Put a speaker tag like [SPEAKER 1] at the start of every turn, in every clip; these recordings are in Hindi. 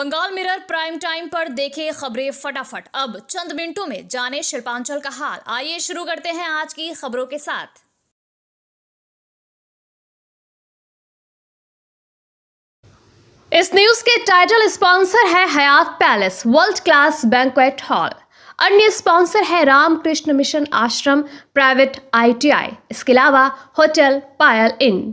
[SPEAKER 1] बंगाल मिरर प्राइम टाइम पर देखे खबरें फटाफट। अब चंद मिनटों में जाने शिल्पांचल का हाल। आइए शुरू करते हैं आज की खबरों के साथ। इस न्यूज के टाइटल स्पॉन्सर है Hayat palace world class banquet hall. अन्य स्पॉन्सर है Ramakrishna mission ashram private ITI। इसके अलावा होटल पायल इन।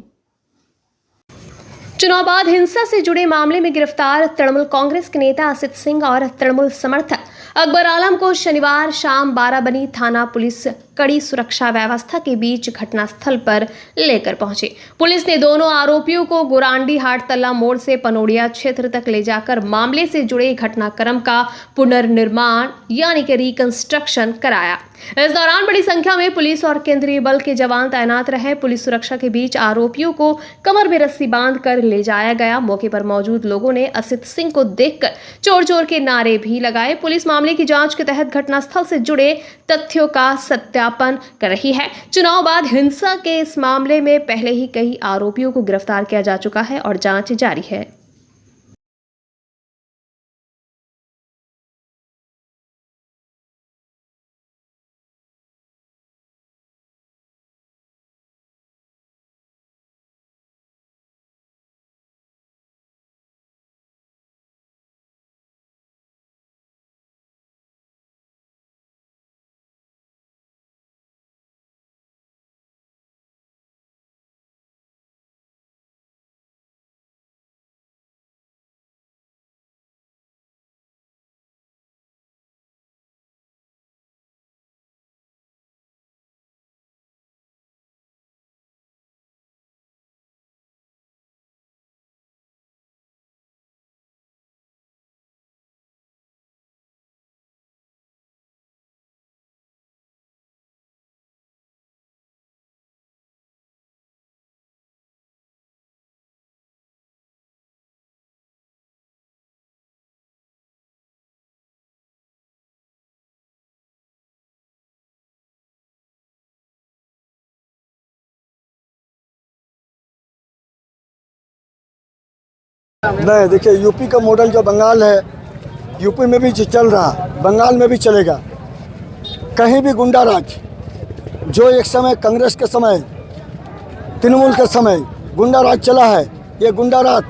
[SPEAKER 1] चुनाव बाद हिंसा से जुड़े मामले में गिरफ्तार तृणमूल कांग्रेस के नेता असित सिंह और तृणमूल समर्थक अकबर आलम को शनिवार शाम बाराबनी थाना पुलिस कड़ी सुरक्षा व्यवस्था के बीच घटनास्थल पर लेकर पहुंची। पुलिस ने दोनों आरोपियों को गोरांडी हाटतल्ला मोड़ से पनोड़िया क्षेत्र तक ले जाकर मामले से जुड़े घटनाक्रम का पुनर्निर्माण यानी कि रिकंस्ट्रक्शन कराया। इस दौरान बड़ी संख्या में पुलिस और केंद्रीय बल के जवान तैनात रहे। पुलिस सुरक्षा के बीच आरोपियों को कमर में रस्सी बांधकर ले जाया गया। मौके पर मौजूद लोगों ने असित सिंह को देखकर चोर चोर के नारे भी लगाए। पुलिस मामले की जांच के तहत घटनास्थल से जुड़े तथ्यों का सत्यापन कर रही है। चुनाव बाद हिंसा के इस मामले में पहले ही कई आरोपियों को गिरफ्तार किया जा चुका है और जांच जारी है।
[SPEAKER 2] नहीं, देखिए यूपी का मॉडल जो बंगाल है, यूपी में भी चल रहा, बंगाल में भी चलेगा। कहीं भी गुंडा राज, जो एक समय कांग्रेस के समय, तृणमूल के समय गुंडा राज चला है, ये गुंडा राज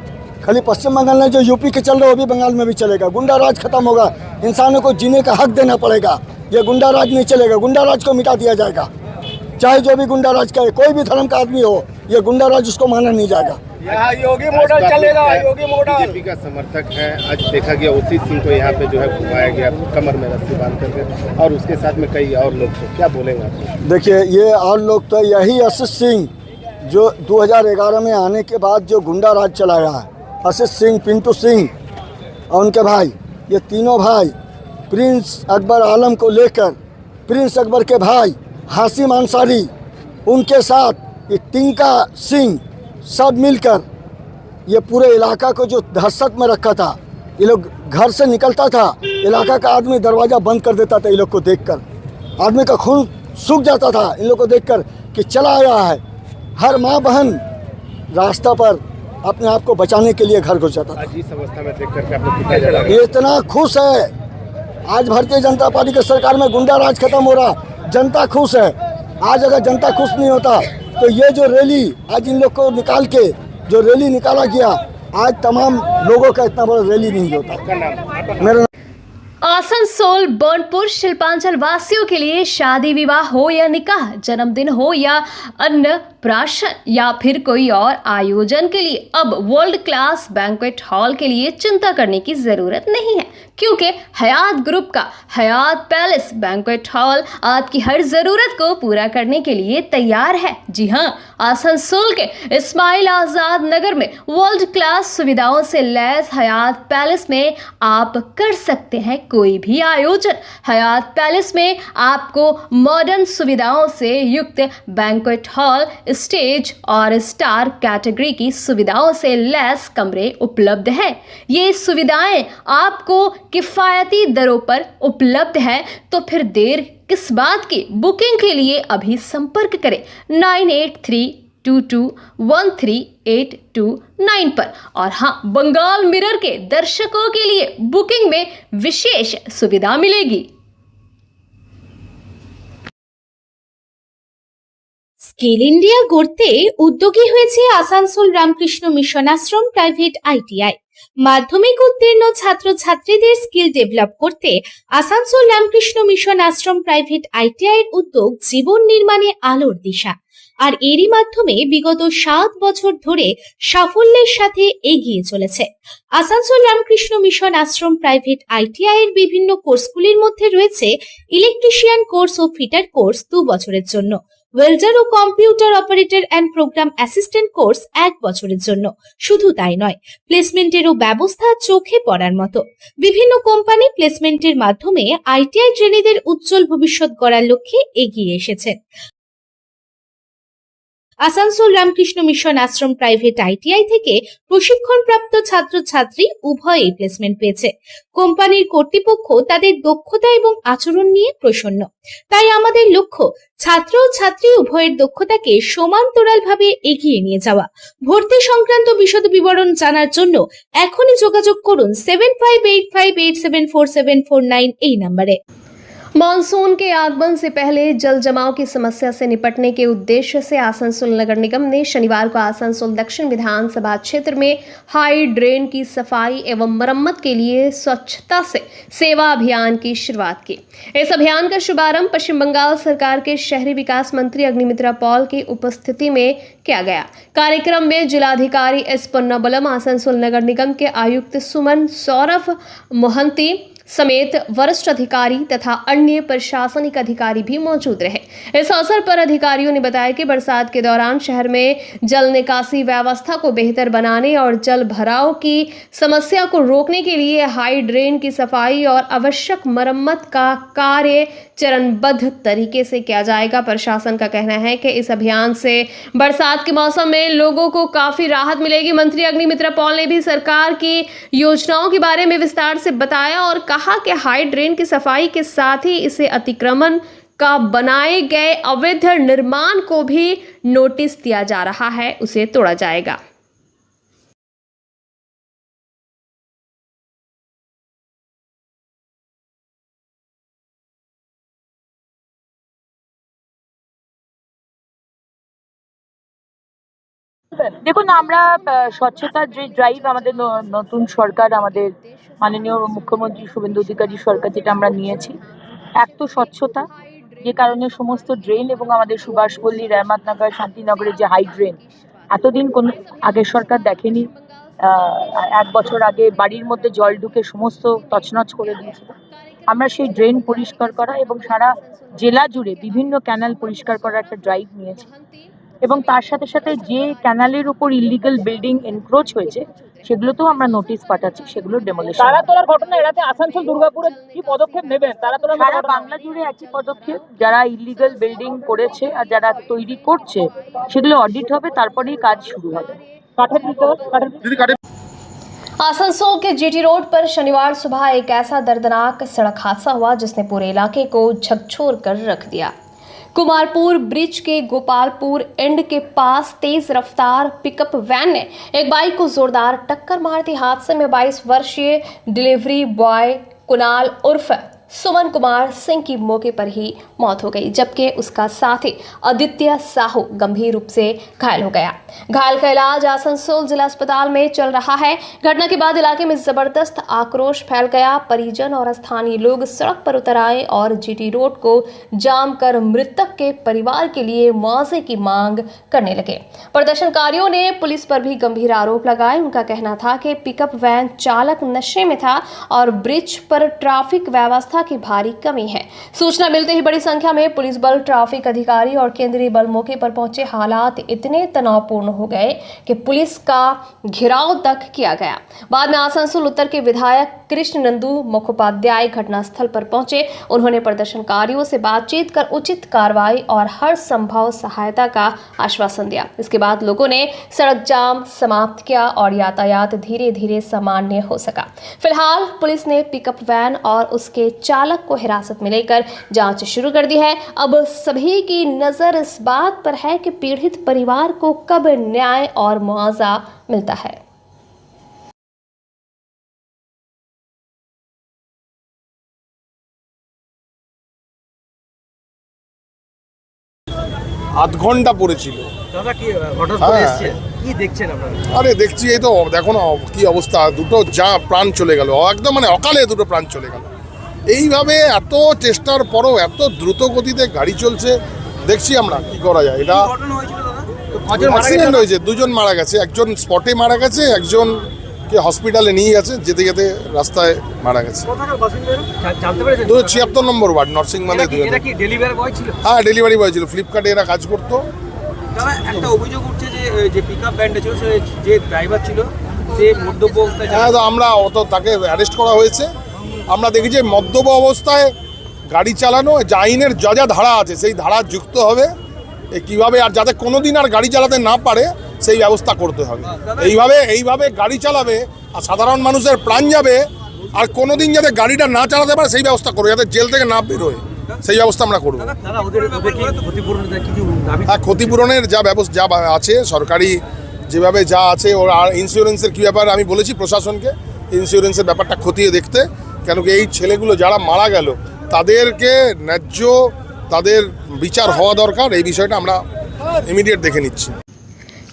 [SPEAKER 2] खाली पश्चिम बंगाल में जो यूपी के चल रहे वो भी बंगाल में भी चलेगा। गुंडा राज खत्म होगा, इंसानों को जीने का हक देना पड़ेगा। ये गुंडा राज नहीं चलेगा, गुंडा राज को मिटा दिया जाएगा। चाहे जो भी गुंडा राज करे, कोई भी धर्म का आदमी हो, ये गुंडा राज उसको माना नहीं जाएगा।
[SPEAKER 3] यहाँ योगी मॉडल चलेगा, योगी मॉडल। बीजेपी का समर्थक है, आज देखा गया असित सिंह को यहाँ पे जो है घुमाया गया कमर में रस्सी बांध करके, और उसके साथ में कई और लोग थे। क्या बोलेंगे आप?
[SPEAKER 2] देखिए ये और लोग तो यही असित सिंह जो 2011 में आने के बाद जो गुंडा राज चलाया है, असित सिंह, पिंटू सिंह और उनके भाई, ये तीनों भाई प्रिंस अकबर आलम को लेकर, प्रिंस अकबर के भाई हाशिम अंसारी, उनके साथ ये टिंका सिंह, सब मिलकर ये पूरे इलाका को जो दहशत में रखा था। ये लोग घर से निकलता था, इलाका का आदमी दरवाज़ा बंद कर देता था। ये लोग को देखकर आदमी का खून सूख जाता था इन लोग को देखकर कि चला आया है। हर माँ बहन रास्ता पर अपने आप को बचाने के लिए घर घुस जाता था।
[SPEAKER 3] इस अवस्था में देख करके आपको कितना ज़्यादा
[SPEAKER 2] ये इतना खुश है। आज भारतीय जनता पार्टी की सरकार में गुंडा राज खत्म हो रहा, जनता खुश है। आज अगर जनता खुश नहीं होता तो ये जो रैली आज इन लोग को निकाल के जो रैली निकाला गया, आज तमाम लोगों का इतना बड़ा रैली नहीं होता। मेरा
[SPEAKER 1] आसनसोल बर्नपुर शिल्पांचल वासियों के लिए शादी विवाह हो या निकाह, जन्मदिन हो या अन्नप्राशन या फिर कोई और आयोजन के लिए अब वर्ल्ड क्लास बैंक्वेट हॉल के लिए चिंता करने की जरूरत नहीं है, क्योंकि हयात ग्रुप का हयात पैलेस बैंक्वेट हॉल आपकी हर जरूरत को पूरा करने के लिए तैयार है। जी हाँ, आसनसोल के इस्माइल आजाद नगर में वर्ल्ड क्लास सुविधाओं से लैस हयात पैलेस में आप कर सकते हैं कोई भी आयोजन। हयात पैलेस में आपको मॉडर्न सुविधाओं से युक्त बैंक्वेट हॉल, स्टेज और स्टार कैटेगरी की सुविधाओं से लैस कमरे उपलब्ध है। ये सुविधाएं आपको किफायती दरों पर उपलब्ध है, तो फिर देर किस बात की? बुकिंग के लिए अभी संपर्क करें 9838 221382 पर। और हाँ, बंगाल मिरर के दर्शकों के लिए बुकिंग में विशेष सुविधा मिलेगी।
[SPEAKER 4] স্কিল ইন্ডিয়া গড়তে উদ্যোগী হয়েছে Asansol Ramakrishna Mission Ashram private ITI. মাধ্যমিক উত্তীর্ণ ছাত্রছাত্রীদের স্কিল ডেভেলপ করতে Asansol Ramakrishna Mission Ashram private ITI এর উদ্যোগ জীবন নির্মাণে আলোর দিশা। আর এরই মাধ্যমে বিগত 7 বছর ধরে সাফল্যের সাথে এগিয়ে চলেছে। Asansol Ramakrishna Mission Ashram private ITI এর বিভিন্ন কোর্সগুলির মধ্যে রয়েছে ইলেকট্রিশিয়ান কোর্স ও ফিটার কোর্স 2 বছরের জন্য, ওয়েল্ডার ও computer operator and program assistant course 1 বছরের জন্য। শুধু তাই নয়, প্লেসমেন্টেরও ব্যবস্থা চোখে পড়ার মতো। বিভিন্ন কোম্পানি প্লেসমেন্টের মাধ্যমে আইটিআই ট্রেনিদের উজ্জ্বল ভবিষ্যৎ গড়ার লক্ষ্যে এগিয়ে এসেছেন। Asansol Ramakrishna Mission Ashram private ITI থেকে প্রশিক্ষণপ্রাপ্ত ছাত্রছাত্রী উভয়েই প্লেসমেন্ট পেয়েছে। কোম্পানির কর্তৃপক্ষ তাদের দক্ষতা এবং আচরণ নিয়ে প্রসন্ন। তাই আমাদের লক্ষ্য ছাত্র ও ছাত্রী উভয়ের দক্ষতাকে সমান্তরালভাবে এগিয়ে নিয়ে যাওয়া। ভর্তি সংক্রান্ত বিশদ বিবরণ জানার জন্য এখনই যোগাযোগ করুন 7585874749 এই নম্বরে।
[SPEAKER 1] मानसून के आगमन से पहले जल जमाव की समस्या से निपटने के उद्देश्य से आसनसोल नगर निगम ने शनिवार को आसनसोल दक्षिण विधानसभा क्षेत्र में हाई ड्रेन की सफाई एवं मरम्मत के लिए स्वच्छता से सेवा अभियान की शुरुआत की। इस अभियान का शुभारंभ पश्चिम बंगाल सरकार के शहरी विकास मंत्री अग्निमित्रा पॉल की उपस्थिति में किया गया। कार्यक्रम में जिलाधिकारी एस पन्नाबलम, आसनसोल नगर निगम के आयुक्त सुमन सौरभ मोहंती समेत वरिष्ठ अधिकारी तथा अन्य प्रशासनिक अधिकारी भी मौजूद रहे। इस अवसर पर अधिकारियों ने बताया कि बरसात के दौरान शहर में जल निकासी व्यवस्था को बेहतर बनाने और जल भराव की समस्या को रोकने के लिए हाई ड्रेन की सफाई और आवश्यक मरम्मत का कार्य चरणबद्ध तरीके से किया जाएगा। प्रशासन का कहना है कि इस अभियान से बरसात के मौसम में लोगों को काफी राहत मिलेगी। मंत्री अग्निमित्रा पॉल ने भी सरकार की योजनाओं के बारे में विस्तार से बताया और कहा कि हाई ड्रेन की सफाई के साथ ही इसे अतिक्रमण का बनाए गए अवैध निर्माण को भी नोटिस दिया जा रहा है, उसे तोड़ा जाएगा।
[SPEAKER 5] দেখুন, আমরা স্বচ্ছতার যে ড্রাইভ আমাদের নতুন সরকার, আমাদের মাননীয় মুখ্যমন্ত্রী শুভেন্দু অধিকারী সরকার যেটা আমরা নিয়েছি, এক তো স্বচ্ছতা, যে কারণে সমস্ত ড্রেন এবং আমাদের সুভাষপল্লী, রহমতনগর, শান্তিনগরের যে হাই ড্রেন এতদিন কোনো আগের সরকার দেখেনি। 1 বছর আগে বাড়ির মধ্যে জল ঢুকে সমস্ত তছনছ করে দিয়েছিল। আমরা সেই ড্রেন পরিষ্কার করা এবং সারা জেলা জুড়ে বিভিন্ন ক্যানাল পরিষ্কার করার একটা ড্রাইভ নিয়েছি এবং তার সাথে সাথে যে ক্যানালের উপর ইলিগাল বিল্ডিং এনক্রোচ হয়েছে সেগুলোতেও আমরা নোটিশ পাঠাচ্ছি, সেগুলো ডেমোলিশন।
[SPEAKER 6] তারা তোলার ঘটনা এড়াতে আসানসোল দুর্গাপুরে কি পদক্ষেপ নেবেন? তারা তোলার
[SPEAKER 5] সারা বাংলা জুড়ে একই পদক্ষেপ। যারা ইলিগাল বিল্ডিং করেছে আর যারা তৈরি করছে সেগুলো অডিট হবে, তারপরেই কাজ শুরু হবে।
[SPEAKER 6] কাঠের দিতে হবে।
[SPEAKER 1] आसनसोल के जीटी रोड पर शनिवार सुबह एक ऐसा दर्दनाक सड़क हादसा हुआ जिसने पूरे इलाके को झकझोर कर रख दिया। कुमारपुर ब्रिज के गोपालपुर एंड के पास तेज रफ्तार पिकअप वैन ने एक बाइक को जोरदार टक्कर मार दी। हादसे में 22 वर्षीय डिलीवरी बॉय कुणाल उर्फ सुमन कुमार सिंह की मौके पर ही मौत हो गई, जबकि उसका साथी आदित्य साहू गंभीर रूप से घायल हो गया। घायल का इलाज आसनसोल जिला अस्पताल में चल रहा है। घटना के बाद इलाके में जबरदस्त आक्रोश फैल गया। परिजन और स्थानीय लोग सड़क पर उतर आए और जीटी रोड को जाम कर मृतक के परिवार के लिए मुआवजे की मांग करने लगे। प्रदर्शनकारियों ने पुलिस पर भी गंभीर आरोप लगाए। उनका कहना था कि पिकअप वैन चालक नशे में था और ब्रिज पर ट्रैफिक व्यवस्था की भारी कमी है। सूचना मिलते ही बड़ी संख्या में पुलिस बल, ट्रैफिक अधिकारी और केंद्रीय बल मौके पर पहुंचे। हालात इतने तनावपूर्ण हो गए कि पुलिस का घेराव तक किया गया। बाद में आसनसोल उत्तर के विधायक कृष्ण नंदू मुखोपाध्याय घटनास्थल पर पहुंचे। उन्होंने प्रदर्शनकारियों से बातचीत कर उचित कार्रवाई और हर संभव सहायता का आश्वासन दिया। इसके बाद लोगों ने सड़क जाम समाप्त किया और यातायात धीरे धीरे सामान्य हो सका। फिलहाल पुलिस ने पिकअप वैन और उसके चालक को हिरासत में लेकर जांच शुरू कर दी है। अब सभी की नज़र इस बात पर है कि पीड़ित परिवार को कब न्याय और मुआवजा मिलता है।
[SPEAKER 7] আধ ঘন্টা পড়েছিল।
[SPEAKER 8] দাদা কি হঠাৎ করে
[SPEAKER 7] হ্যাঁ।
[SPEAKER 8] এসেছে কি দেখছেন আপনারা?
[SPEAKER 7] আরে দেখছি এই তো দেখো না কি অবস্থা, দুটো যা প্রাণ চলে গেল একদম, মানে অকালে দুটো প্রাণ চলে গেল। এইভাবে এত চেষ্টার পরও এত দ্রুত গতিতে গাড়ি চলছে, দেখছি আমরা কি করা যায়। এটা
[SPEAKER 8] ঘটনা হয়েছিল দাদা? তো কজন মারা
[SPEAKER 7] অ্যাক্সিডেন্ট
[SPEAKER 8] গেছে?
[SPEAKER 7] হয়েছে, দুজন মারা গেছে, একজন স্পটে মারা গেছে, একজনকে হসপিটালে নিয়ে গেছে, যেতে যেতে রাস্তায় মারা গেছে।
[SPEAKER 8] কোথাকার বাসিন্দা এরা? জানতে পেরেছেন?
[SPEAKER 7] 276 নম্বর ওয়ার্ড, নরসিংমালে।
[SPEAKER 8] এরা কি ডেলিভারি বয় ছিল?
[SPEAKER 7] হ্যাঁ, ডেলিভারি বয় ছিল, ফ্লিপকার্টে এরা কাজ করতো।
[SPEAKER 8] দাদা একটা অভিযোগ উঠছে যে পিকআপ ভ্যানটা ছিল, যে ড্রাইভার ছিল সে মদ্যপ অবস্থায়
[SPEAKER 7] হ্যাঁ, তো আমরা তাকে অ্যারেস্ট করা হয়েছে। আমরা দেখি যে মদ্যপ অবস্থায় গাড়ি চালানো আইনের যা যা ধারা আছে সেই ধারা যুক্ত হবে, কীভাবে আর যাতে কোনোদিন আর গাড়ি চালাতে না পারে সেই ব্যবস্থা করতে হবে। এইভাবে গাড়ি চালাবে আর সাধারণ মানুষের প্রাণ যাবে, আর কোনোদিন যাতে গাড়িটা না চালাতে পারে সেই ব্যবস্থা করবে, যাতে জেল থেকে না বেরোয় সেই ব্যবস্থা আমরা করবো।
[SPEAKER 8] দাদা ওদের কি ক্ষতিপূরণ কিছু দাবি?
[SPEAKER 7] হ্যাঁ, ক্ষতিপূরণের যা ব্যবস্থা যা আছে সরকারি যেভাবে যা আছে, ওর আর ইন্স্যুরেন্সের কী ব্যাপার আমি বলেছি প্রশাসনকে ইন্স্যুরেন্সের ব্যাপারটা খতিয়ে দেখতে, কেন কি এই ছেলেগুলো যারা মারা গেল তাদেরকে ন্যায্য তাদের বিচার হওয়া দরকার, এই বিষয়টা আমরা ইমিডিয়েট দেখে নিচ্ছি।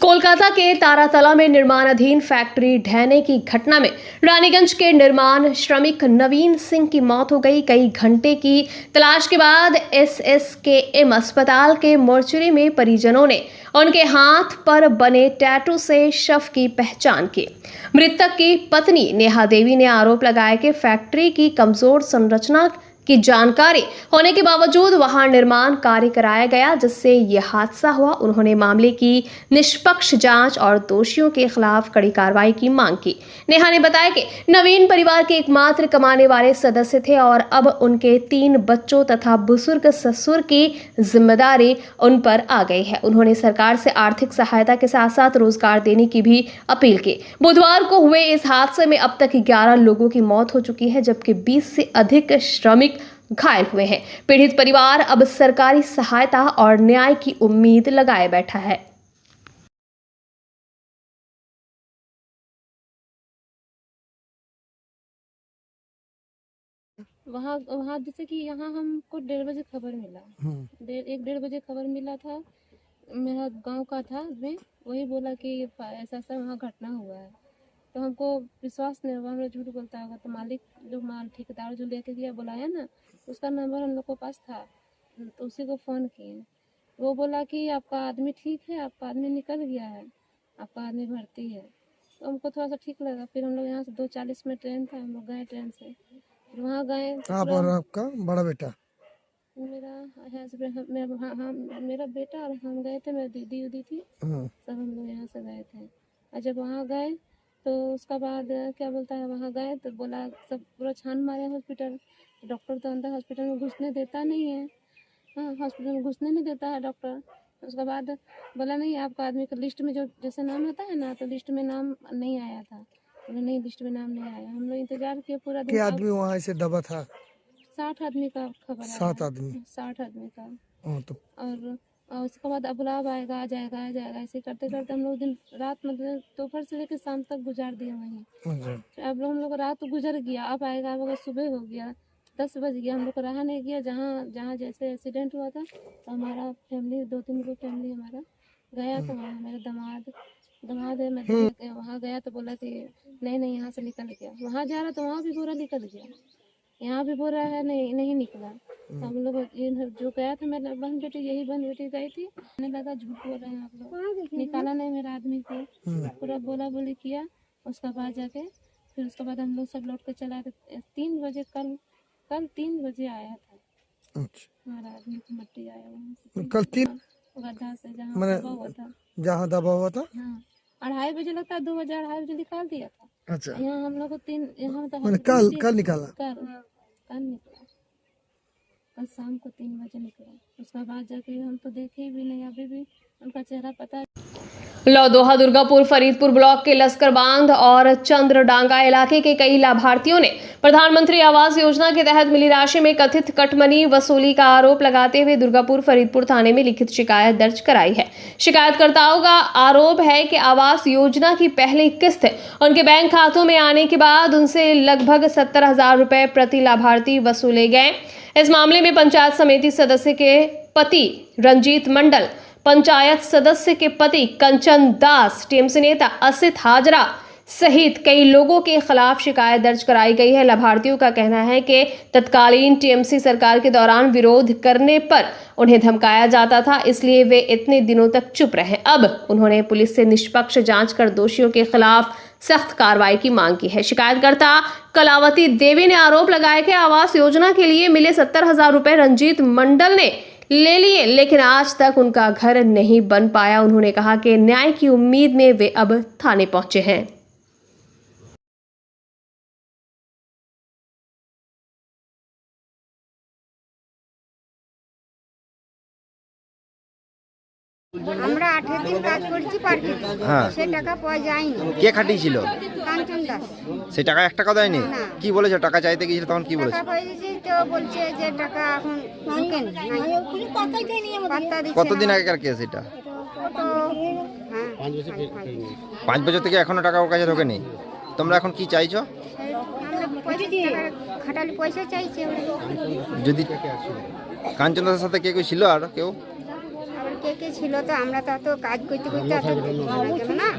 [SPEAKER 1] कोलकाता के तारातला में निर्माणाधीन फैक्ट्री ढहने की घटना में रानीगंज के निर्माण श्रमिक नवीन सिंह की मौत हो गई। कई घंटे की तलाश के बाद SSKM अस्पताल के मोर्चरी में परिजनों ने उनके हाथ पर बने टैटू से शव की पहचान की। मृतक की पत्नी नेहा देवी ने आरोप लगाया कि फैक्ट्री की कमजोर संरचना की जानकारी होने के बावजूद वहां निर्माण कार्य कराया गया, जिससे ये हादसा हुआ। उन्होंने मामले की निष्पक्ष जांच और दोषियों के खिलाफ कड़ी कार्रवाई की मांग की। नेहा ने बताया कि नवीन परिवार के एकमात्र कमाने वाले सदस्य थे और अब उनके 3 बच्चों तथा बुजुर्ग ससुर की जिम्मेदारी उन पर आ गई है। उन्होंने सरकार से आर्थिक सहायता के साथ साथ रोजगार देने की भी अपील की। बुधवार को हुए इस हादसे में अब तक 11 लोगों की मौत हो चुकी है, जबकि 20 से अधिक श्रमिक घायल हुए हैं। पीड़ित परिवार अब सरकारी सहायता और न्याय की उम्मीद लगाए बैठा है।
[SPEAKER 9] वहाँ वहाँ जैसे कि यहाँ हमको 1:30 बजे खबर मिला, 1:30 बजे खबर मिला था। मेरा गांव का था आदमी, वही बोला कि ऐसा ऐसा वहाँ घटना हुआ है। तो हमको विश्वास नहीं हुआ, हमें झूठ बोलता होगा। तो मालिक जो ठेकेदार जो लेके गया बुलाया ना, उसका नंबर हम लोग को पास था, तो उसी को फ़ोन किए। वो बोला कि आपका आदमी ठीक है, आपका आदमी निकल गया है, आपका आदमी भर्ती है। तो हमको थोड़ा सा ठीक लगा। फिर हम लोग यहाँ से 2:40 में ट्रेन था, हम लोग गए ट्रेन से, फिर वहाँ गए।
[SPEAKER 2] आप और आपका बड़ा बेटा?
[SPEAKER 9] मेरा हस्बैंड, मेरा बेटा और हम गए थे, मेरी दीदी उदी थी, सब हम लोग यहाँ से गए थे। और जब वहाँ गए तो उसका बाद क्या बोलता है, वहाँ गए तो बोला सब पूरा छान मारे हॉस्पिटल। डॉक्टर तो अंदर हॉस्पिटल में घुसने देता नहीं है, हाँ हॉस्पिटल में घुसने नहीं देता है डॉक्टर। उसके बाद बोला नहीं, आपका आदमी का लिस्ट में जो जैसे नाम होता है ना, तो लिस्ट में नाम नहीं आया था। बोले नहीं, लिस्ट में नाम नहीं आया। हम लोग इंतजार किए पूरा दिन।
[SPEAKER 2] क्या आदमी वहाँ से दबा था?
[SPEAKER 9] 60 आदमी का खबर आया।
[SPEAKER 2] 7 आदमी?
[SPEAKER 9] 60 आदमी का।
[SPEAKER 2] तो
[SPEAKER 9] और उसके बाद अब बुलाव आएगा, आ जाएगा, आ जाएगा, ऐसे करते करते हम लोग दिन रात मतलब दोपहर से लेकर शाम तक गुजार दिए वहीं। अब हम लोग रात गुजर गया, अब आएगा, अब अगर सुबह हो गया, 10 बज गया, हम लोग को रहा नहीं गया। जहाँ जैसे एक्सीडेंट हुआ था तो हमारा फैमिली 2-3 गो फैमिली हमारा गया था वहाँ। मेरा दामाद है, मैं वहाँ गया तो बोला कि नहीं यहाँ से निकल गया। वहाँ जा रहा तो वहाँ भी पूरा निकल गया, यहाँ भी बोल रहा है नहीं निकला। तो हम लोग जो गया था, मेरा बहन बेटी, यही बहन बेटी गई थी, मैंने लगा झूठ बोल रहे हैं आप लोग, निकाला नहीं मेरा आदमी को, पूरा बोला बोली किया। उसके बाद जाके फिर उसके बाद हम लोग सब लौट के चला आए। 3 बजे कल 3 बजे आया था हमारा आदमी को, मट्टी आया वहाँ से
[SPEAKER 2] कल 3
[SPEAKER 9] गड्ढा से जहाँ
[SPEAKER 2] दबा हुआ था।
[SPEAKER 9] हाँ, 2:30 बजे लगता है, 2 बजे 2:30 बजे निकाल दिया था।
[SPEAKER 2] अच्छा,
[SPEAKER 9] यहाँ हम लोग को 3 यहाँ तो
[SPEAKER 2] कल निकाला?
[SPEAKER 9] कल निकला, कल शाम को 3 बजे निकला। उसके बाद जाके हम तो देखे भी नहीं, अभी भी उनका चेहरा पता है।
[SPEAKER 1] लौदोहा, दुर्गापुर, फरीदपुर ब्लॉक के लश्कर बांध और चंद्रडांगा इलाके के कई लाभार्थियों ने प्रधानमंत्री आवास योजना के तहत मिली राशि में कथित कटमनी वसूली का आरोप लगाते हुए दुर्गापुर फरीदपुर थाने में लिखित शिकायत दर्ज कराई है। शिकायतकर्ताओं का आरोप है कि आवास योजना की पहली किस्त उनके बैंक खातों में आने के बाद उनसे लगभग 70,000 रुपए प्रति लाभार्थी वसूले गए। इस मामले में पंचायत समिति सदस्य के पति रंजीत मंडल, पंचायत सदस्य के पति कंचन दास, टीएमसी नेता असित हाजरा सहित कई लोगों के खिलाफ शिकायत दर्ज कराई गई है। लाभार्थियों का कहना है कि तत्कालीन टीएमसी सरकार के दौरान विरोध करने पर उन्हें धमकाया जाता था, इसलिए वे इतने दिनों तक चुप रहे। अब उन्होंने पुलिस से निष्पक्ष जांच कर दोषियों के खिलाफ सख्त कार्रवाई की मांग की है। शिकायतकर्ता कलावती देवी ने आरोप लगाया कि आवास योजना के लिए मिले 70,000 रुपए रंजीत मंडल ने ले लिए, लेकिन आज तक उनका घर नहीं बन पाया। उन्होंने कहा कि न्याय की उम्मीद में वे अब थाने पहुंचे हैं।
[SPEAKER 10] আমরা 18 দিন কাজ করছি পার্কে, সে টাকা পাওয়া যায়নি।
[SPEAKER 11] কে খাটিয়েছিল?
[SPEAKER 10] কাঞ্চন দাস।
[SPEAKER 11] সেই টাকা 1 টাকা দেয়নি?
[SPEAKER 10] না।
[SPEAKER 11] কি বলেছে? টাকা চাইতে গিয়েছিল তখন কি বলেছে?
[SPEAKER 10] টাকা পাইছি তো বলছে যে টাকা এখন ঢোকেনি, পাত্তা দিচ্ছে না।
[SPEAKER 11] কতদিন আগেকার কেস এটা?
[SPEAKER 10] তো হ্যাঁ
[SPEAKER 11] 5 বছর থেকে এখনো টাকা ওর কাছে ঢোকেনি। তোমরা এখন কি চাইছো?
[SPEAKER 10] আমরা খাটালি পয়সা চাইছি।
[SPEAKER 11] যদি কাঞ্চন দাসের সাথে কে ছিল আর কেউ?
[SPEAKER 10] আবার কে ছিল তো আমরা তো কাজ করতে করতে গেল না।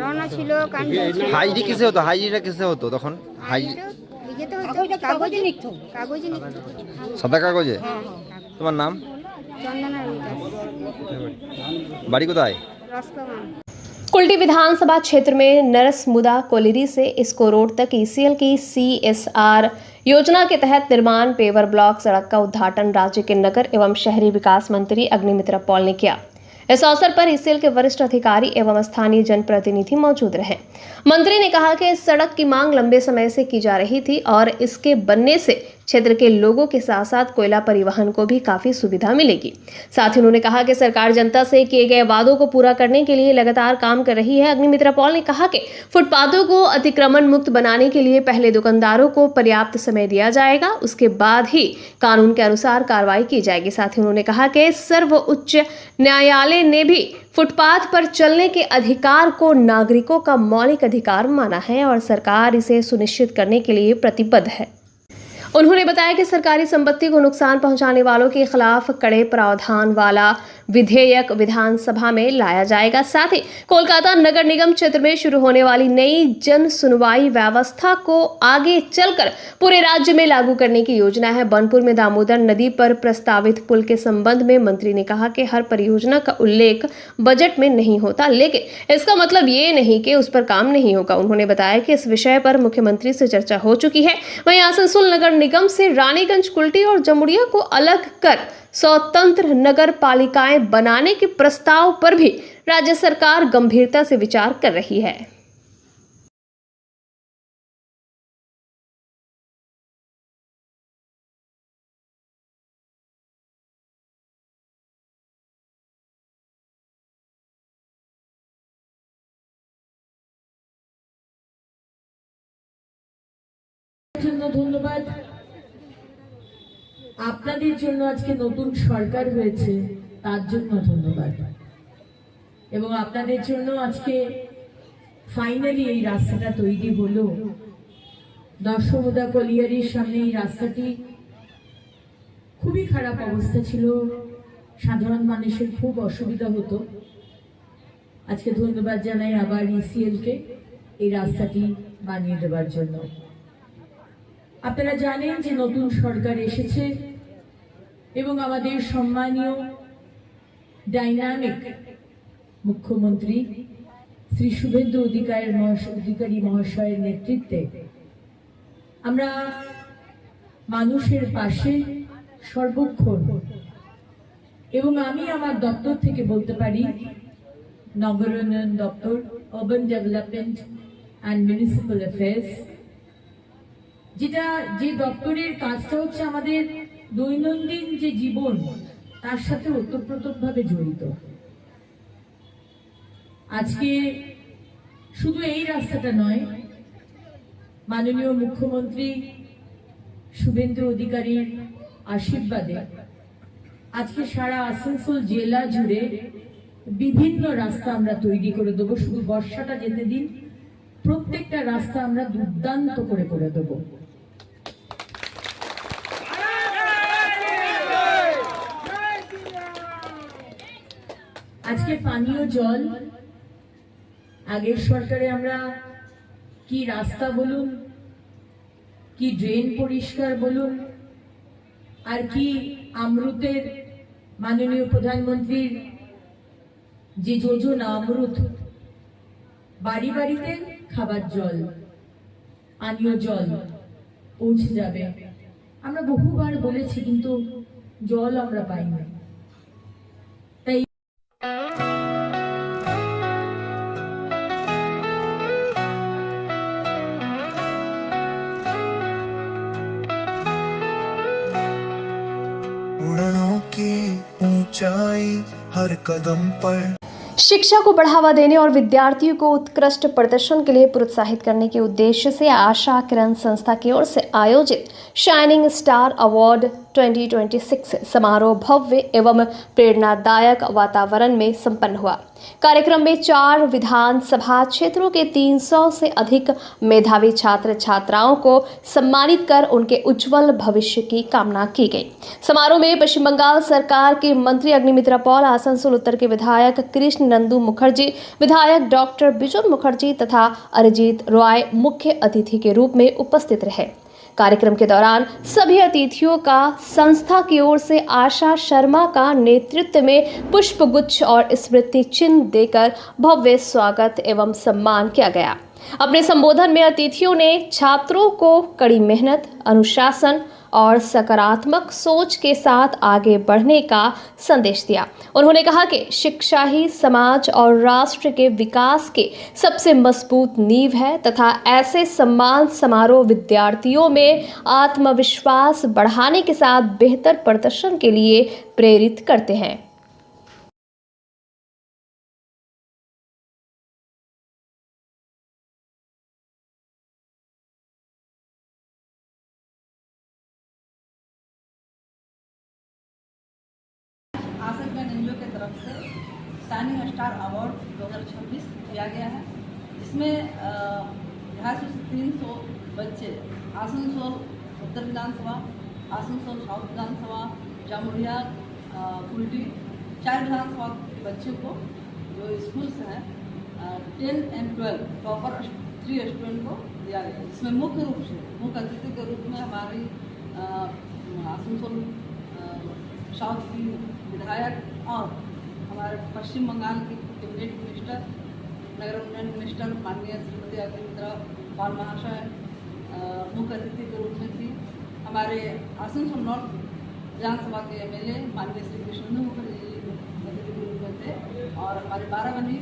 [SPEAKER 10] রওনা ছিল, কাঞ্চন ছিল।
[SPEAKER 11] হাইজি কিসে হতো? হাইজিটা কিসে হতো তখন? হাইজি
[SPEAKER 10] যেতে হতো কাগজে লিখতো।
[SPEAKER 11] সাদা কাগজে? তোমার নাম?
[SPEAKER 10] চন্দনা রুদাস।
[SPEAKER 11] বাড়ি কোথায়?
[SPEAKER 10] রসকমান।
[SPEAKER 1] कुल्टी विधानसभा क्षेत्र में नरसमुदा कोलिरी से इस्को रोड तक ईसीएल की CSR योजना के तहत निर्माण पेवर ब्लॉक सड़क का उद्घाटन राज्य के नगर एवं शहरी विकास मंत्री अग्निमित्रा पॉल ने किया। इस अवसर पर ईसीएल के वरिष्ठ अधिकारी एवं स्थानीय जनप्रतिनिधि मौजूद रहे। मंत्री ने कहा कि इस सड़क की मांग लंबे समय से की जा रही थी और इसके बनने से क्षेत्र के लोगों के साथ साथ कोयला परिवहन को भी काफी सुविधा मिलेगी। साथ ही उन्होंने कहा कि सरकार जनता से किए गए वादों को पूरा करने के लिए लगातार काम कर रही है। अग्निमित्रा पॉल ने कहा कि फुटपाथों को अतिक्रमण मुक्त बनाने के लिए पहले दुकानदारों को पर्याप्त समय दिया जाएगा, उसके बाद ही कानून के अनुसार कार्रवाई की जाएगी। साथ ही उन्होंने कहा कि सर्वोच्च न्यायालय ने भी फुटपाथ पर चलने के अधिकार को नागरिकों का मौलिक अधिकार माना है और सरकार इसे सुनिश्चित करने के लिए प्रतिबद्ध है। उन्होंने बताया कि सरकारी संपत्ति को नुकसान पहुंचाने वालों के खिलाफ कड़े प्रावधान वाला विधेयक विधानसभा में लाया जाएगा। साथ ही कोलकाता नगर निगम क्षेत्र में शुरू होने वाली नई जन सुनवाई व्यवस्था को आगे चलकर पूरे राज्य में लागू करने की योजना है। बनपुर में दामोदर नदी पर प्रस्तावित पुल के संबंध में मंत्री ने कहा कि हर परियोजना का उल्लेख बजट में नहीं होता, लेकिन इसका मतलब ये नहीं कि उस पर काम नहीं होगा। उन्होंने बताया कि इस विषय पर मुख्यमंत्री से चर्चा हो चुकी है। वहीं आसनसोल नगर निगम से रानीगंज, कुल्टी और जमुड़िया को अलग कर स्वतंत्र नगर पालिकाएं बनाने के प्रस्ताव पर भी राज्य सरकार गंभीरता से विचार कर रही है।
[SPEAKER 12] ধন্যবাদ। আপনাদের জন্য আজকে নতুন সরকার হয়েছে তার জন্য ধন্যবাদ, এবং আপনাদের জন্য আজকে ফাইনালি এই রাস্তাটা তৈরি হলো। নরসমুদা কলিয়ারির সামনে এই রাস্তাটি খুবই খারাপ অবস্থা ছিল, সাধারণ মানুষের খুব অসুবিধা হতো। আজকে ধন্যবাদ জানাই আবার ইসিএলকে এই রাস্তাটি বানিয়ে দেওয়ার জন্য। আপনারা জানেন যে নতুন সরকার এসেছে এবং আমাদের সম্মানীয় ডাইনামিক মুখ্যমন্ত্রী শ্রী শুভেন্দু অধিকারী মহাশয়ের নেতৃত্বে আমরা মানুষের পাশে সর্বক্ষণ, এবং আমি আমার দপ্তর থেকে বলতে পারি নগর উন্নয়ন দপ্তর, urban development and municipal affairs, যে দপ্তরের কাজটা হচ্ছে আমাদের দৈনন্দিন যে জীবন তার সাথে ওতপ্রোতভাবে জড়িত। আজকে শুধু এই রাস্তাটা নয়, মাননীয় মুখ্যমন্ত্রী শুভেন্দু অধিকারীর আশীর্বাদে আজকে সারা আসানসোল জেলা জুড়ে বিভিন্ন রাস্তা আমরা তৈরি করে দেবো। শুধু বর্ষাটা যেতে দিন, প্রত্যেকটা রাস্তা আমরা দুর্দান্ত করে দেবো। আজকে পানীয় জল, আগের সরকারে আমরা কি রাস্তা বলুন, কি ড্রেন পরিষ্কার বলুন, আর কি অমৃতের মাননীয় প্রধানমন্ত্রীর যে যোজনা অমৃত, বাড়ি বাড়িতে খাবার জল, পানীয় জল পৌঁছে যাবে, আমরা বহুবার বলেছি, কিন্তু জল আমরা পাই না। তাই
[SPEAKER 13] उड़नों की ऊंचाई हर कदम पर
[SPEAKER 1] शिक्षा को बढ़ावा देने और विद्यार्थियों को उत्कृष्ट प्रदर्शन के लिए प्रोत्साहित करने के उद्देश्य से आशा किरण संस्था की ओर से आयोजित शाइनिंग स्टार अवार्ड 2026 समारोह भव्य एवं प्रेरणादायक वातावरण में संपन्न हुआ। कार्यक्रम में 4 विधानसभा क्षेत्रों के 300 से अधिक मेधावी छात्र छात्राओं को सम्मानित कर उनके उज्जवल भविष्य की कामना की गई। समारोह में पश्चिम बंगाल सरकार के मंत्री अग्निमित्रा पॉल, आसनसोल उत्तर के विधायक कृष्ण नंदू मुखर्जी, विधायक डॉक्टर बिजुल मुखर्जी तथा अरिजीत रॉय मुख्य अतिथि के रूप में उपस्थित रहे। कार्यक्रम के दौरान सभी अतिथियों का संस्था की ओर से आशा शर्मा का नेतृत्व में पुष्पगुच्छ और स्मृति चिन्ह देकर भव्य स्वागत एवं सम्मान किया गया। अपने संबोधन में अतिथियों ने छात्रों को कड़ी मेहनत, अनुशासन और सकारात्मक सोच के साथ आगे बढ़ने का संदेश दिया। उन्होंने कहा कि शिक्षा ही समाज और राष्ट्र के विकास के सबसे मजबूत नींव है तथा ऐसे सम्मान समारोह विद्यार्थियों में आत्मविश्वास बढ़ाने के साथ बेहतर प्रदर्शन के लिए प्रेरित करते हैं।
[SPEAKER 14] आसनगंज एनजीओ की तरफ से शाइनिंग स्टार अवार्ड 2026 दिया गया है, जिसमें 250 बच्चे आसनसोल उत्तर विधानसभा, आसनसोल साउथ विधानसभा, जामुरिया, कुल्टी 4 विधानसभा के बच्चों को जो स्कूल से हैं 10 and 12 टॉपर 3 स्टूडेंट को दिया गया, जिसमें मुख्य रूप से मुख्य अतिथि के रूप में हमारी आसनसोल साउथ की विधायक और हमारे पश्चिम बंगाल की कैबिनेट मिनिस्टर, नगर उन्नयन मिनिस्टर माननीय श्रीमती अग्निमित्रा पॉल महाशय मुख्य अतिथि के रूप में थी। हमारे आसनसोल नॉर्थ विधानसभा के एमएलए माननीय श्री कृष्ण मुखर्जी अतिथि के रूप में थे और हमारे बाराबंकी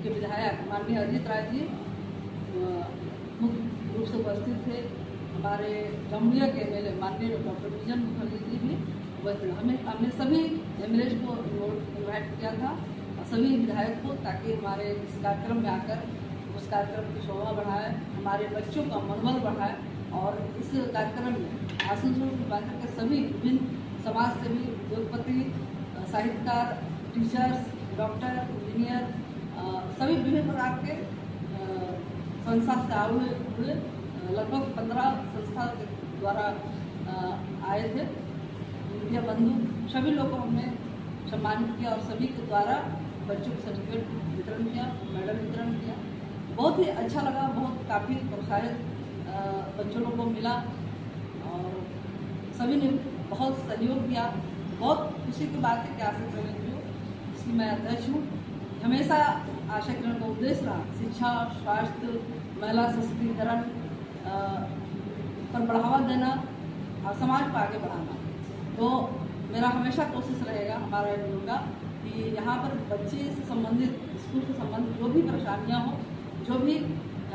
[SPEAKER 14] के विधायक माननीय अरिजीत राय जी मुख्य रूप से उपस्थित थे। हमारे जामुरिया के एमएलए माननीय डॉक्टर बिजुल मुखर्जी जी भी हमने सभी एमएलए को इन्वाइट किया था और सभी विधायक को, ताकि हमारे इस कार्यक्रम में आकर उस कार्यक्रम की शोभा बढ़ाए, हमारे बच्चों का मनोबल बढ़ाए और इस कार्यक्रम में आसनसोल विभाग के सभी विभिन्न समाज सेवी, उद्योगपति, साहित्यकार, टीचर्स, डॉक्टर, इंजीनियर, सभी विभिन्न प्रकार के संस्था से आए हुए लगभग 15 संस्था के द्वारा आए थे। मीडिया बंधु सभी लोगों को हमने सम्मानित किया और सभी के द्वारा बच्चों को सर्टिफिकेट वितरण किया, मेडल वितरण किया। बहुत ही अच्छा लगा, बहुत काफ़ी प्रोत्साहित बच्चों लोगों को मिला और सभी ने बहुत सहयोग किया। बहुत खुशी की बात है कि आशा किरण जो जिसकी मैं अध्यक्ष हूँ, हमेशा आशा किरण का उद्देश्य रहा शिक्षा, स्वास्थ्य, महिला सशक्तिकरण पर बढ़ावा देना और समाज को आगे बढ़ाना। तो मेरा हमेशा कोशिश रहेगा हमारा एनजीओ का कि यहाँ पर बच्चे से संबंधित, स्कूल से संबंधित जो भी परेशानियाँ हो, जो भी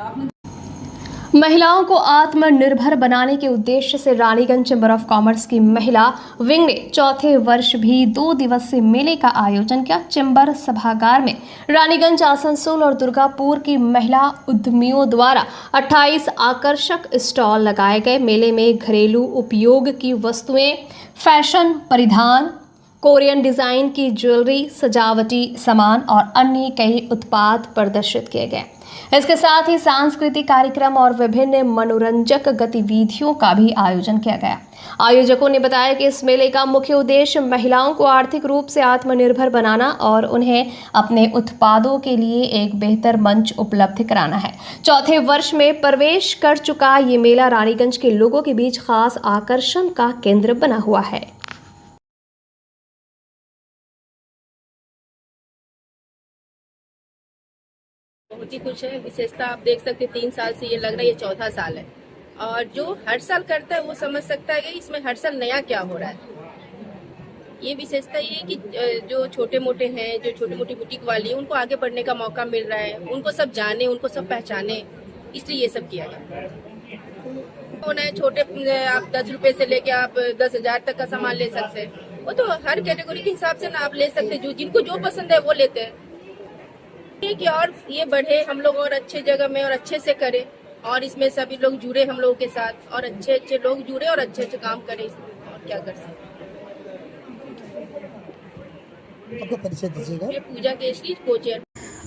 [SPEAKER 14] आपने
[SPEAKER 1] महिलाओं को आत्मनिर्भर बनाने के उद्देश्य से रानीगंज चैम्बर ऑफ कॉमर्स की महिला विंग ने चौथे वर्ष भी 2 दिवसीय मेले का आयोजन किया। चैम्बर सभागार में रानीगंज, आसनसोल और दुर्गापुर की महिला उद्यमियों द्वारा 28 आकर्षक स्टॉल लगाए गए। मेले में घरेलू उपयोग की वस्तुएं, फैशन परिधान, कोरियन डिजाइन की ज्वेलरी, सजावटी सामान और अन्य कई उत्पाद प्रदर्शित किए गए। इसके साथ ही सांस्कृतिक कार्यक्रम और विभिन्न मनोरंजक गतिविधियों का भी आयोजन किया गया। आयोजकों ने बताया कि इस मेले का मुख्य उद्देश्य महिलाओं को आर्थिक रूप से आत्मनिर्भर बनाना और उन्हें अपने उत्पादों के लिए एक बेहतर मंच उपलब्ध कराना है। चौथे वर्ष में प्रवेश कर चुका ये मेला रानीगंज के लोगों के बीच खास आकर्षण का केंद्र बना हुआ है।
[SPEAKER 15] बहुत ही खुश है। विशेषता आप देख सकते हैं, 3 साल से ये लग रहा है, ये चौथा साल है। और जो हर साल करता है वो समझ सकता है कि इसमें हर साल नया क्या हो रहा है। ये विशेषता ये है कि जो छोटे मोटे हैं, जो छोटी मोटी बुटीक वाली, उनको आगे बढ़ने का मौका मिल रहा है, उनको सब जाने, उनको सब पहचाने, इसलिए ये सब किया गया। छोटे आप 10 रुपए से लेके आप 10,000 तक का सामान ले सकते हैं। वो तो हर कैटेगरी के हिसाब से ना आप ले सकते हैं, जिनको जो पसंद है वो लेते हैं। कि और ये बढ़े, हम लोग और अच्छे जगह में और अच्छे से करें, और इसमें सभी लोग जुड़े हम लोगों के साथ, और अच्छे अच्छे लोग जुड़े और अच्छे अच्छे काम करें। और क्या कर सकते।
[SPEAKER 16] आपको परिचय दीजिएगा।
[SPEAKER 15] मैं पूजा केशरी, कोचर।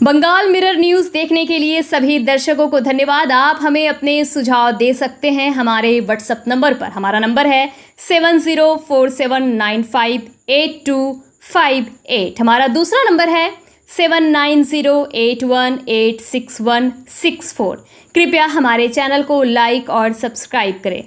[SPEAKER 1] बंगाल मिरर न्यूज़ देखने के लिए सभी दर्शकों को धन्यवाद। आप हमें अपने सुझाव दे सकते हैं हमारे व्हाट्सएप नंबर पर। हमारा नंबर है 7047958258। हमारा दूसरा नंबर है 7908186164। कृपया हमारे चैनल को लाइक और सब्सक्राइब करें।